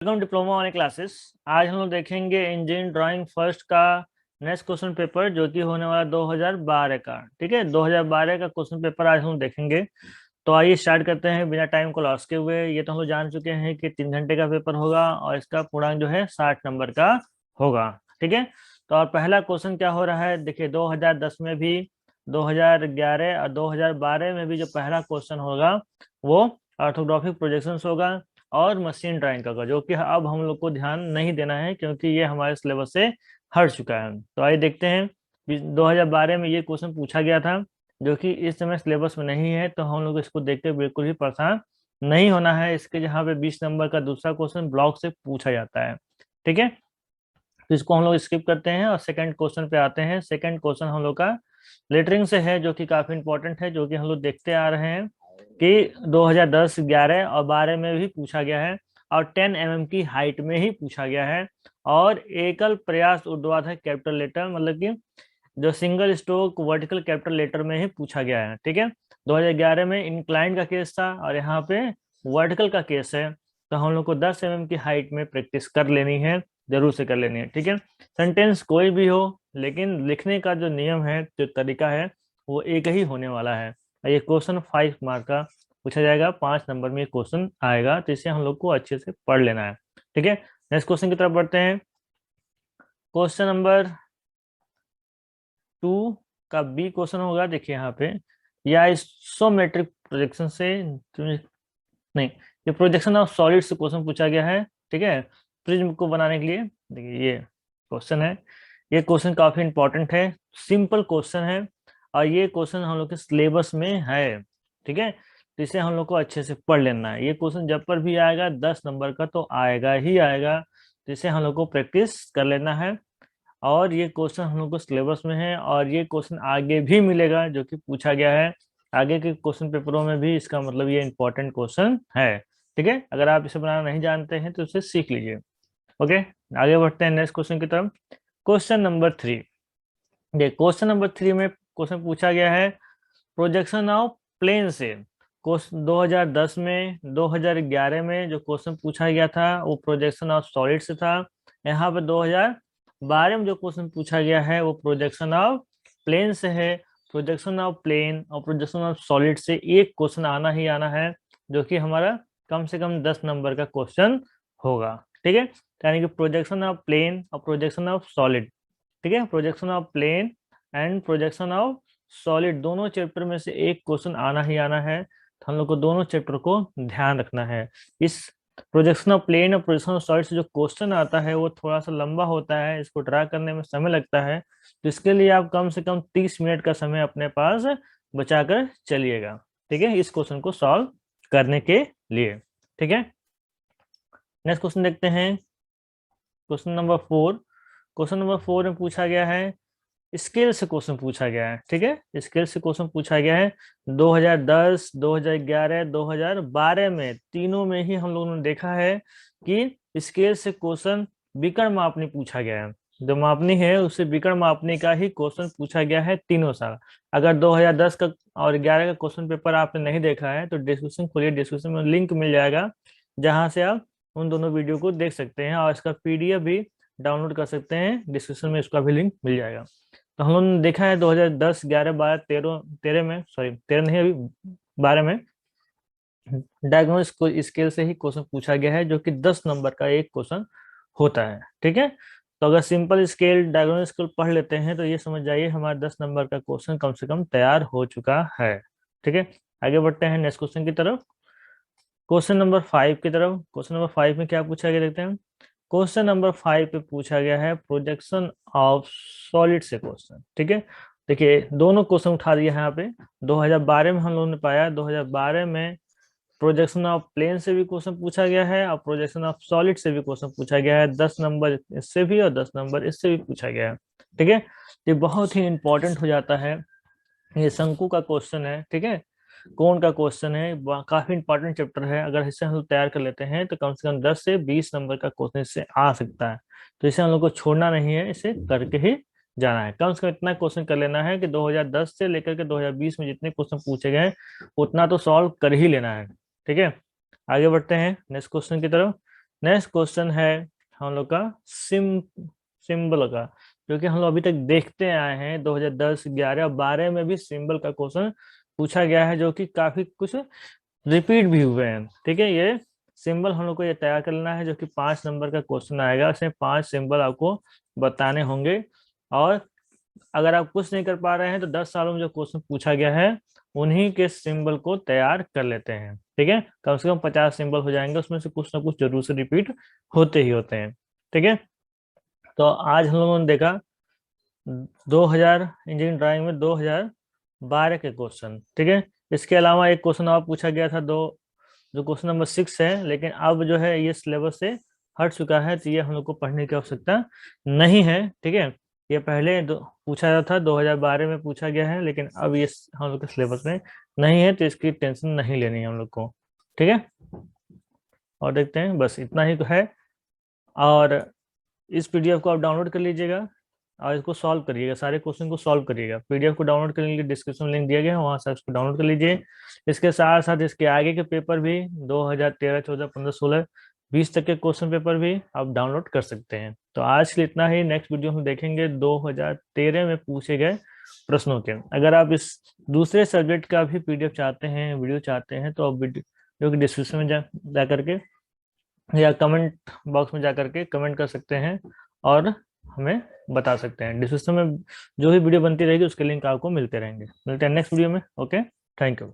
Welcome diploma वाले classes. आज हम लोग देखेंगे इंजीनियरिंग ड्राइंग फर्स्ट का नेक्स्ट क्वेश्चन पेपर जो कि होने वाला 2012 का। ठीक है, 2012 का क्वेश्चन पेपर आज हम देखेंगे। तो आइए स्टार्ट करते हैं बिना टाइम को लॉस के हुए। ये तो हम लोग जान चुके हैं कि 3 घंटे का पेपर होगा और इसका पूर्णांक जो है 60 नंबर का होगा। ठीक है, तो और पहला क्वेश्चन क्या हो रहा है, देखिए 2010 में भी, 2011 और 2012 में भी जो पहला क्वेश्चन होगा वो ऑर्थोग्राफिक प्रोजेक्शंस होगा और मशीन ड्राइंग का होगा, जो कि अब हम लोग को ध्यान नहीं देना है क्योंकि ये हमारे सिलेबस से हट चुका है। तो आइए देखते हैं। 2012 में ये क्वेश्चन पूछा गया था जो कि इस समय सिलेबस में नहीं है, तो हम लोग इसको देख के बिल्कुल भी परेशान नहीं होना है। इसके जहाँ पे 20 नंबर का दूसरा क्वेश्चन ब्लॉक से पूछा जाता है। ठीक है, तो इसको हम लोग स्किप करते हैं और सेकंड क्वेश्चन पे आते हैं। सेकंड क्वेश्चन हम लोग का लेटरिंग से है, जो कि काफी इंपॉर्टेंट है, जो कि हम लोग देखते आ रहे हैं कि 2010, 11 और 12 में भी पूछा गया है और 10 mm की हाइट में ही पूछा गया है। और एकल प्रयास ऊर्ध्वाधर कैपिटल लेटर, मतलब कि जो single stroke vertical capital letter में ही पूछा गया है। ठीक है, 2011 में इंक्लाइन का केस था और यहाँ पे वर्टिकल का केस है। तो हम लोग को 10 mm की हाइट में प्रैक्टिस कर लेनी है, जरूर से कर लेनी है। ठीक है, सेंटेंस कोई भी हो लेकिन लिखने का जो नियम है, जो तरीका है, वो एक ही होने वाला है। ये क्वेश्चन 5 मार्क का पूछा जाएगा, 5 नंबर में क्वेश्चन आएगा, तो इसे हम लोग को अच्छे से पढ़ लेना है। ठीक है, नेक्स्ट क्वेश्चन की तरफ बढ़ते हैं। क्वेश्चन नंबर 2 का बी क्वेश्चन होगा। देखिए यहाँ पे, या आइसोमेट्रिक प्रोजेक्शन से नहीं, ये प्रोजेक्शन ऑफ सॉलिड से क्वेश्चन पूछा गया है। ठीक है, प्रिज्म को बनाने के लिए देखिए ये क्वेश्चन है। ये क्वेश्चन काफी इंपॉर्टेंट है, सिंपल क्वेश्चन है और ये क्वेश्चन हम लोग के सिलेबस में है। ठीक है, तो इसे हम लोग को अच्छे से पढ़ लेना है। ये क्वेश्चन जब पर भी आएगा 10 नंबर का तो आएगा ही आएगा, तो इसे हम लोग को प्रैक्टिस कर लेना है। और ये क्वेश्चन हम लोग को सिलेबस में है और ये क्वेश्चन आगे भी मिलेगा जो कि पूछा गया है आगे के क्वेश्चन पेपरों में भी। इसका मतलब ये इंपॉर्टेंट क्वेश्चन है। ठीक है, अगर आप इसे बनाना नहीं जानते हैं तो इसे सीख लीजिए। ओके, आगे बढ़ते हैं नेक्स्ट क्वेश्चन की तरफ। Question number 3। देखिए क्वेश्चन नंबर 3 में क्वेश्चन पूछा गया है प्रोजेक्शन ऑफ प्लेन से। क्वेश्चन 2010 में, 2011 में जो क्वेश्चन पूछा गया था वो प्रोजेक्शन ऑफ सॉलिड से था। यहाँ पे 2012 में जो क्वेश्चन पूछा गया है वो प्रोजेक्शन ऑफ प्लेन से है। प्रोजेक्शन ऑफ प्लेन और प्रोजेक्शन ऑफ सॉलिड से एक क्वेश्चन आना ही आना है, जो कि हमारा कम से कम 10 नंबर का क्वेश्चन होगा। ठीक है, यानी कि प्रोजेक्शन ऑफ प्लेन और प्रोजेक्शन ऑफ सॉलिड। ठीक है, projection of plane and projection of solid, दोनों चैप्टर में से एक क्वेश्चन आना ही आना है, तो हम लोग को दोनों चैप्टर को ध्यान रखना है। इस प्रोजेक्शन ऑफ प्लेन और प्रोजेक्शन ऑफ सॉलिड से जो क्वेश्चन आता है वो थोड़ा सा लंबा होता है, इसको ड्रा करने में समय लगता है, तो इसके लिए आप कम से कम 30 मिनट का समय अपने पास बचाकर चलिएगा। ठीक है, इस क्वेश्चन को सॉल्व करने के लिए। ठीक है, नेक्स्ट क्वेश्चन देखते हैं। Question number 4। क्वेश्चन नंबर 4 में पूछा गया है, स्केल से क्वेश्चन पूछा गया है। ठीक है, स्केल से क्वेश्चन पूछा गया है 2010, 2011, 2012 में, तीनों में ही हम लोगों ने देखा है कि स्केल से क्वेश्चन विकर्ण मापनी पूछा गया है। जो मापनी है उससे विकर्ण मापनी का ही क्वेश्चन पूछा गया है तीनों साल। अगर 2010 का और 11 का क्वेश्चन पेपर आपने नहीं देखा है तो डिस्क्रिप्शन खोलिए, डिस्क्रिप्शन में लिंक मिल जाएगा जहां से आप उन दोनों वीडियो को देख सकते हैं और इसका पीडीएफ भी डाउनलोड कर सकते हैं। डिस्क्रिप्शन में इसका भी लिंक मिल जाएगा। तो हम लोगों ने देखा है 2010, 11, 12, 13, 13 में, सॉरी 13 नहीं, अभी 12 में डायगोनल स्केल से ही क्वेश्चन पूछा गया है, जो कि 10 नंबर का एक क्वेश्चन होता है। ठीक है, तो अगर सिंपल स्केल, डायगोनल स्केल पढ़ लेते हैं तो ये समझ जाइए हमारा 10 नंबर का क्वेश्चन कम से कम तैयार हो चुका है। ठीक है, आगे बढ़ते हैं नेक्स्ट क्वेश्चन की तरफ, क्वेश्चन नंबर 5 की तरफ। क्वेश्चन नंबर 5 में क्या पूछा गया देखते हैं। क्वेश्चन नंबर 5 पे पूछा गया है प्रोजेक्शन ऑफ सॉलिड से क्वेश्चन। ठीक है, देखिए दोनों क्वेश्चन उठा दिए यहाँ पे। 2012 में हम लोगों ने पाया, 2012 में प्रोजेक्शन ऑफ प्लेन से भी क्वेश्चन पूछा गया है और प्रोजेक्शन ऑफ सॉलिड से भी क्वेश्चन पूछा गया है। 10 नंबर इससे भी और 10 नंबर इससे भी पूछा गया है। ठीक है, ये बहुत ही इंपॉर्टेंट हो जाता है, ये शंकु का क्वेश्चन है। ठीक है, कौन का क्वेश्चन है, काफी इंपॉर्टेंट चैप्टर है। अगर इसे हम लोग तैयार कर लेते हैं तो कम से कम 10 से 20 नंबर का क्वेश्चन इससे आ सकता है, तो इसे हम लोग को छोड़ना नहीं है, इसे करके ही जाना है। कम से कम इतना क्वेश्चन कर लेना है कि 2010 से लेकर के 2020 में जितने क्वेश्चन पूछे गए उतना तो सॉल्व कर ही लेना है। ठीक है, आगे बढ़ते हैं नेक्स्ट क्वेश्चन की तरफ। नेक्स्ट क्वेश्चन है हम लोग का सिंबल का, क्योंकि हम लोग अभी तक देखते आए हैं 2010, 11 और 12 में भी सिंबल का क्वेश्चन पूछा गया है, जो कि काफी कुछ रिपीट भी हुए हैं। ठीक है, ये सिंबल हम लोग को ये तैयार करना है, जो कि 5 नंबर का क्वेश्चन आएगा, उसमें 5 सिंबल आपको बताने होंगे। और अगर आप कुछ नहीं कर पा रहे हैं तो 10 सालों में जो क्वेश्चन पूछा गया है उन्हीं के सिंबल को तैयार कर लेते हैं। ठीक है, कम से कम 50 सिंबल हो जाएंगे, उसमें से कुछ ना कुछ जरूर से रिपीट होते ही होते हैं। ठीक है, तो आज हम लोगों ने देखा 2000 इंजीनियरिंग ड्राइंग में 2012 के क्वेश्चन। ठीक है, इसके अलावा एक क्वेश्चन और पूछा गया था, दो जो क्वेश्चन नंबर 6 है, लेकिन अब जो है ये सिलेबस से हट चुका है, तो ये हम लोग को पढ़ने की आवश्यकता नहीं है। ठीक है, ये पहले पूछा था 2012 में पूछा गया है, लेकिन अब ये हम लोग के सिलेबस में नहीं है, तो इसकी टेंशन नहीं लेनी है हम लोग को। ठीक है, और देखते हैं, बस इतना ही तो है। और इस पीडीएफ को आप डाउनलोड कर लीजिएगा और इसको सॉल्व करिएगा, सारे क्वेश्चन को सॉल्व करिएगा। पीडीएफ को डाउनलोड करने के लिए डिस्क्रिप्शन लिंक दिया गया है, वहां से इसको डाउनलोड कर लीजिए। इसके साथ साथ इसके आगे के पेपर भी 2013, 14, 15, 16, 20 तक के क्वेश्चन पेपर भी आप डाउनलोड कर सकते हैं। तो आज के लिए इतना ही। नेक्स्ट वीडियो में देखेंगे 2013 में पूछे गए प्रश्नों के। अगर आप इस दूसरे सब्जेक्ट का भी पीडीएफ चाहते हैं, वीडियो चाहते हैं, तो आप वीडियो के डिस्क्रिप्शन में जा करके या कमेंट बॉक्स में जाकर के कमेंट कर सकते हैं और हमें बता सकते हैं। डिस्क्रिप्शन में जो भी वीडियो बनती रहेगी उसके लिंक आपको मिलते रहेंगे। मिलते हैं नेक्स्ट वीडियो में। Okay, thank you.